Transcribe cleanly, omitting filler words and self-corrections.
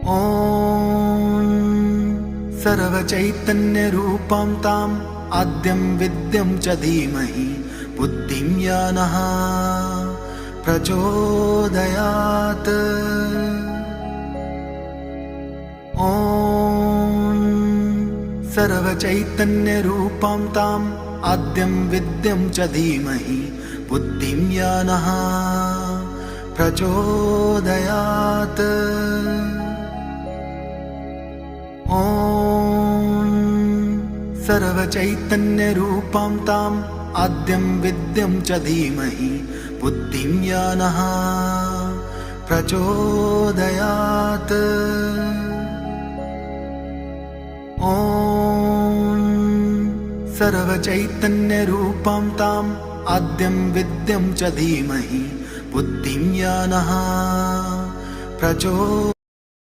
ॐ सर्वचैतन्यरूपां ताम् आद्यं विद्यं च धीमहि बुद्धिं या नः प्रचोदयात्। ॐ सर्वचैतन्यरूपां ताम् आद्यं विद्यं च धीमहि बुद्धिं या नः प्रचोदयात्। ॐ सर्वचैतन्यरूपां ताम् आद्यं विद्यं च धीमहि बुद्धिं या नः प्रचोदयात्। ॐ सर्वचैतन्यरूपां ताम् आद्यं विद्यं च धीमहि बुद्धिं या नः प्रचोदयात्।